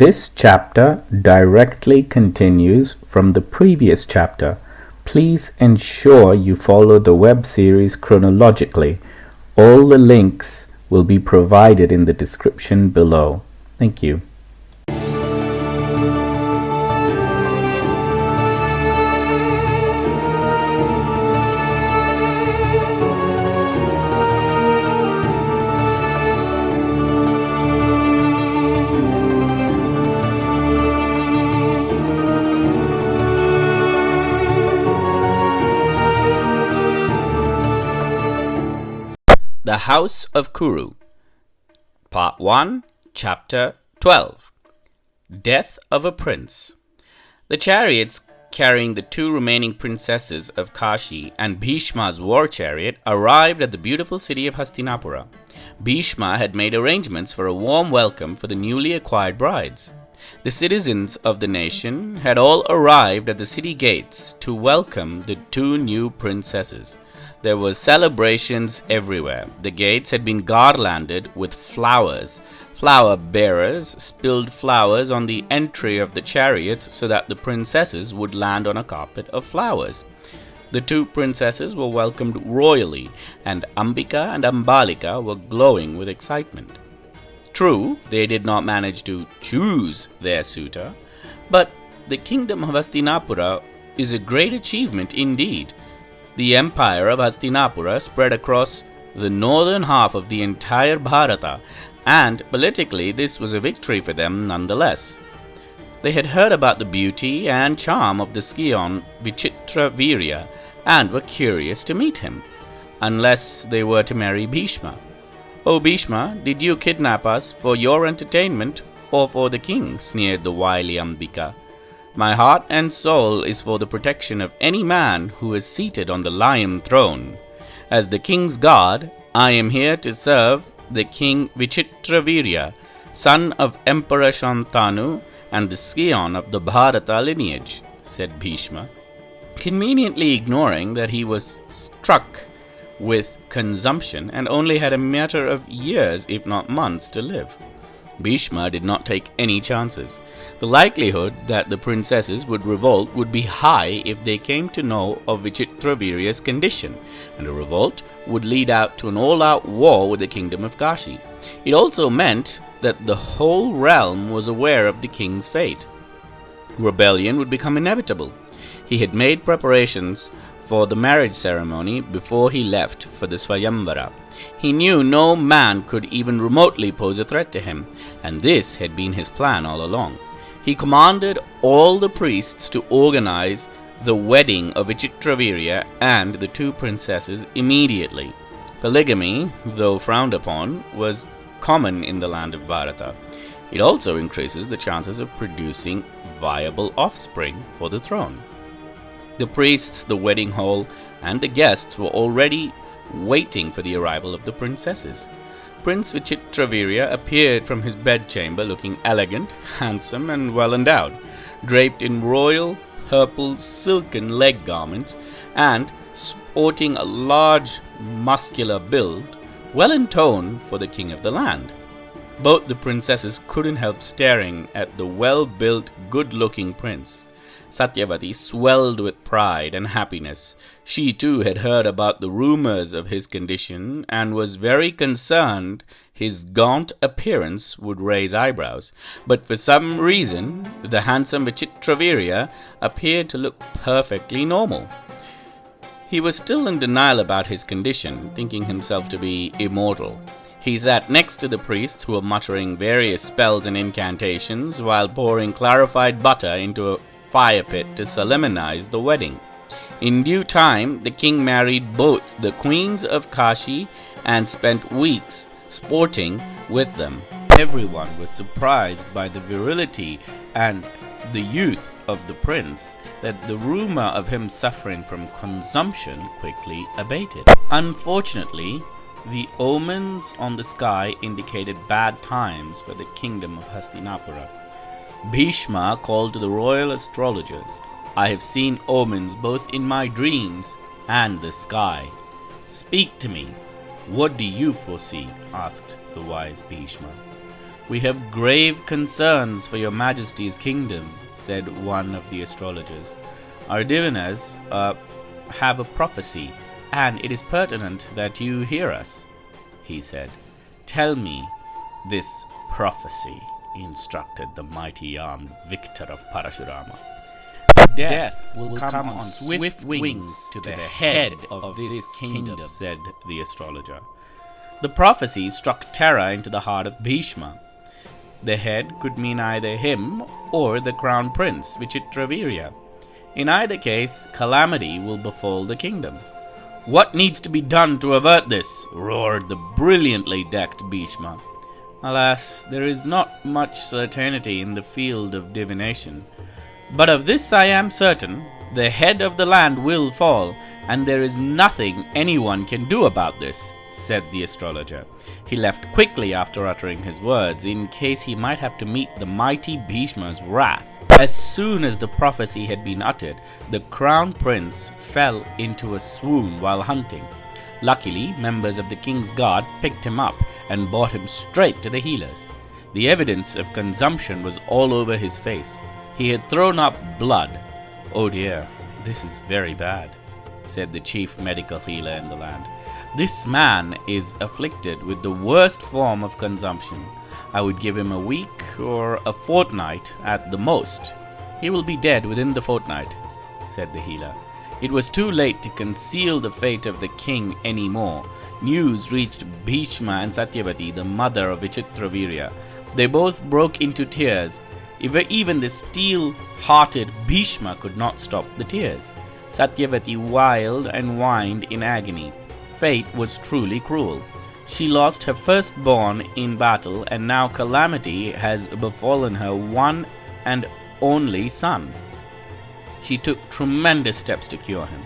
This chapter directly continues from the previous chapter. Please ensure you follow the web series chronologically. All the links will be provided in the description below. Thank you. The House of Kuru, Part 1, Chapter 12. Death of a Prince. The chariots carrying the two remaining princesses of Kashi and Bhishma's war chariot arrived at the beautiful city of Hastinapura. Bhishma had made arrangements for a warm welcome for the newly acquired brides. The citizens of the nation had all arrived at the city gates to welcome the two new princesses. There were celebrations everywhere. The gates had been garlanded with flowers. Flower bearers spilled flowers on the entry of the chariots so that the princesses would land on a carpet of flowers. The two princesses were welcomed royally, and Ambika and Ambalika were glowing with excitement. True, they did not manage to choose their suitor, but the kingdom of Hastinapura is a great achievement indeed. The empire of Hastinapura spread across the northern half of the entire Bharata, and politically this was a victory for them nonetheless. They had heard about the beauty and charm of the scion Vichitravirya and were curious to meet him, unless they were to marry Bhishma. "Oh Bhishma, did you kidnap us for your entertainment or for the king?" sneered the wily Ambika. "My heart and soul is for the protection of any man who is seated on the lion throne. As the king's guard, I am here to serve the king Vichitravirya, son of Emperor Shantanu and the scion of the Bharata lineage," said Bhishma, conveniently ignoring that he was struck with consumption and only had a matter of years, if not months, to live. Bhishma did not take any chances. The likelihood that the princesses would revolt would be high if they came to know of Vichitravirya's condition, and a revolt would lead out to an all-out war with the kingdom of Kashi. It also meant that the whole realm was aware of the king's fate. Rebellion would become inevitable. He had made preparations for the marriage ceremony before he left for the Swayamvara. He knew no man could even remotely pose a threat to him, and this had been his plan all along. He commanded all the priests to organize the wedding of Vichitravirya and the two princesses immediately. Polygamy, though frowned upon, was common in the land of Bharata. It also increases the chances of producing viable offspring for the throne. The priests, the wedding hall, and the guests were already waiting for the arrival of the princesses. Prince Vichitravirya appeared from his bedchamber looking elegant, handsome, and well endowed, draped in royal purple silken leg garments and sporting a large muscular build, well in tone for the king of the land. Both the princesses couldn't help staring at the well-built, good-looking prince. Satyavati swelled with pride and happiness. She too had heard about the rumors of his condition and was very concerned his gaunt appearance would raise eyebrows. But for some reason, the handsome Vichitravirya appeared to look perfectly normal. He was still in denial about his condition, thinking himself to be immortal. He sat next to the priests who were muttering various spells and incantations while pouring clarified butter into a fire pit to solemnize the wedding. In due time, the king married both the queens of Kashi and spent weeks sporting with them. Everyone was surprised by the virility and the youth of the prince, that the rumor of him suffering from consumption quickly abated. Unfortunately, the omens on the sky indicated bad times for the kingdom of Hastinapura. Bhishma called to the royal astrologers. "I have seen omens both in my dreams and the sky. Speak to me. What do you foresee?" asked the wise Bhishma. "We have grave concerns for your majesty's kingdom," said one of the astrologers. "Our diviners have a prophecy, and it is pertinent that you hear us," he said. "Tell me this prophecy," instructed the mighty-armed victor of Parashurama. "Death will come on swift wings to the head of this kingdom," said the astrologer. The prophecy struck terror into the heart of Bhishma. The head could mean either him or the crown prince, Vichitravirya. In either case, calamity will befall the kingdom. "What needs to be done to avert this?" roared the brilliantly decked Bhishma. "Alas, there is not much certainty in the field of divination. But of this I am certain, the head of the land will fall, and there is nothing anyone can do about this," said the astrologer. He left quickly after uttering his words, in case he might have to meet the mighty Bhishma's wrath. As soon as the prophecy had been uttered, the crown prince fell into a swoon while hunting. Luckily, members of the king's guard picked him up and brought him straight to the healers. The evidence of consumption was all over his face. He had thrown up blood. "Oh dear, this is very bad," said the chief medical healer in the land. "This man is afflicted with the worst form of consumption. I would give him a week or a fortnight at the most. He will be dead within the fortnight," said the healer. It was too late to conceal the fate of the king any more. News reached Bhishma and Satyavati, the mother of Vichitravirya. They both broke into tears. Even the steel-hearted Bhishma could not stop the tears. Satyavati wailed and whined in agony. Fate was truly cruel. She lost her firstborn in battle, and now calamity has befallen her one and only son. She took tremendous steps to cure him.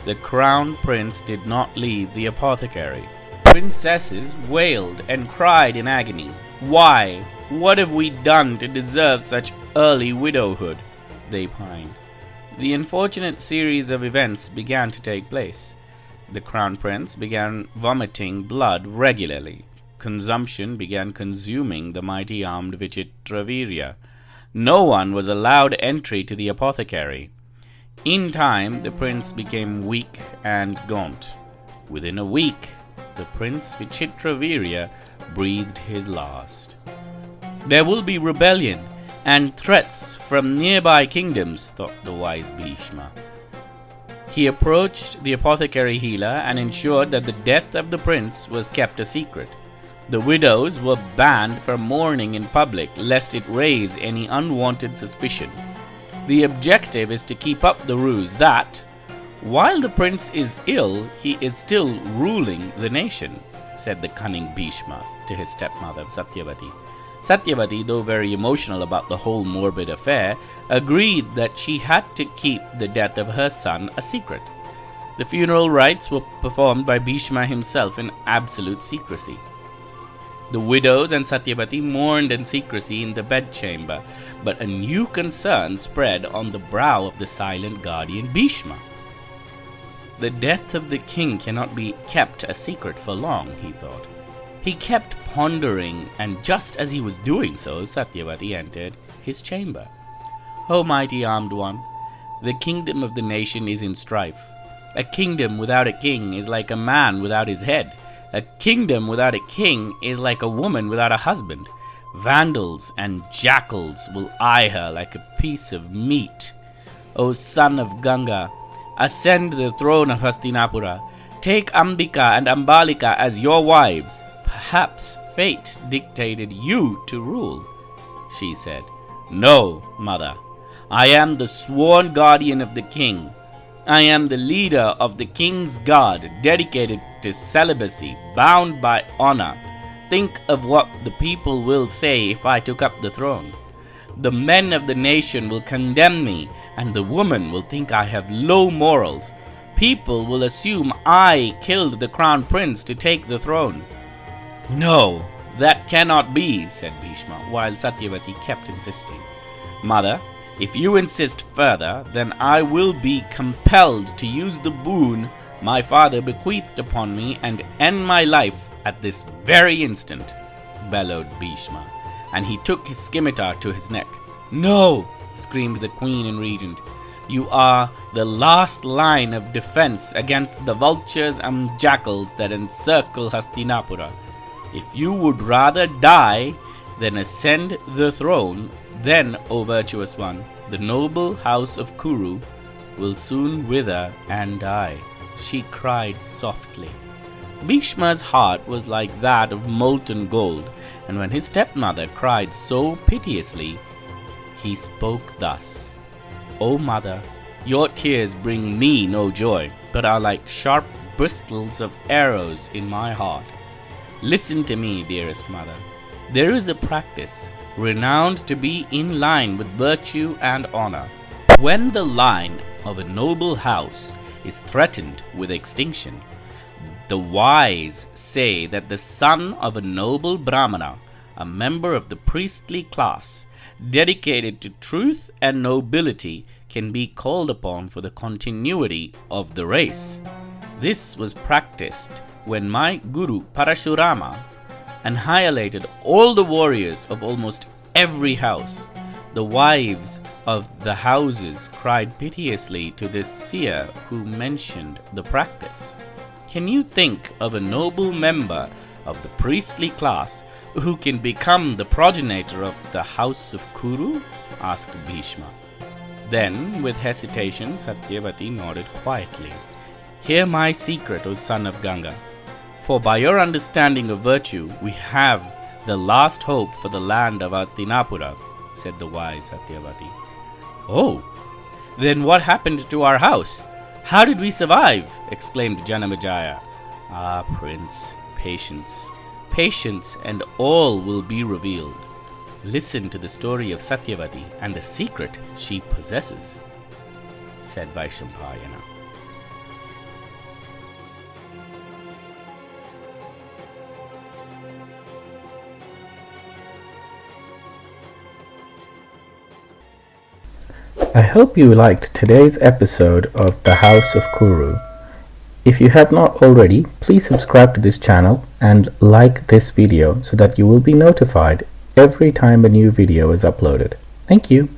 The crown prince did not leave the apothecary. Princesses wailed and cried in agony. "Why? What have we done to deserve such early widowhood?" they pined. The unfortunate series of events began to take place. The crown prince began vomiting blood regularly. Consumption began consuming the mighty-armed Vichitravirya. No one was allowed entry to the apothecary. In time, the prince became weak and gaunt. Within a week, the prince Vichitravirya breathed his last. "There will be rebellion and threats from nearby kingdoms," thought the wise Bhishma. He approached the apothecary healer and ensured that the death of the prince was kept a secret. The widows were banned from mourning in public, lest it raise any unwanted suspicion. The objective is to keep up the ruse that, while the prince is ill, he is still ruling the nation, said the cunning Bhishma to his stepmother Satyavati. Satyavati, though very emotional about the whole morbid affair, agreed that she had to keep the death of her son a secret. The funeral rites were performed by Bhishma himself in absolute secrecy. The widows and Satyavati mourned in secrecy in the bedchamber, but a new concern spread on the brow of the silent guardian Bhishma. The death of the king cannot be kept a secret for long, he thought. He kept pondering, and just as he was doing so, Satyavati entered his chamber. "O mighty armed one, the kingdom of the nation is in strife. A kingdom without a king is like a man without his head. A kingdom without a king is like a woman without a husband. Vandals and jackals will eye her like a piece of meat. O son of Ganga, ascend the throne of Hastinapura. Take Ambika and Ambalika as your wives. Perhaps fate dictated you to rule," she said. "No, mother. I am the sworn guardian of the king. I am the leader of the king's guard, dedicated to celibacy, bound by honor. Think of what the people will say if I took up the throne. The men of the nation will condemn me, and the woman will think I have low morals. People will assume I killed the crown prince to take the throne." "No, that cannot be," said Bhishma, while Satyavati kept insisting. "Mother, if you insist further, then I will be compelled to use the boon my father bequeathed upon me and end my life at this very instant," bellowed Bhishma. and he took his scimitar to his neck. "No!" screamed the queen and regent. "You are the last line of defense against the vultures and jackals that encircle Hastinapura. If you would rather die than ascend the throne, then, O virtuous one, the noble house of Kuru will soon wither and die," she cried softly. Bhishma's heart was like that of molten gold, and when his stepmother cried so piteously, he spoke thus: "O mother, your tears bring me no joy, but are like sharp bristles of arrows in my heart. Listen to me, dearest mother. There is a practice renowned to be in line with virtue and honor. When the line of a noble house is threatened with extinction, the wise say that the son of a noble Brahmana, a member of the priestly class, dedicated to truth and nobility, can be called upon for the continuity of the race. This was practiced when my Guru Parashurama annihilated all the warriors of almost every house. The wives of the houses cried piteously to this seer who mentioned the practice. Can you think of a noble member of the priestly class who can become the progenitor of the house of Kuru?" asked Bhishma. Then, with hesitation, Satyavati nodded quietly. "Hear my secret, O son of Ganga. For by your understanding of virtue, we have the last hope for the land of Hastinapura," said the wise Satyavati. "Oh, then what happened to our house? How did we survive?" exclaimed Janamejaya. "Ah, prince, patience. Patience, and all will be revealed. Listen to the story of Satyavati and the secret she possesses," said Vaishampayana. I hope you liked today's episode of The House of Kuru. If you have not already, please subscribe to this channel and like this video so that you will be notified every time a new video is uploaded. Thank you.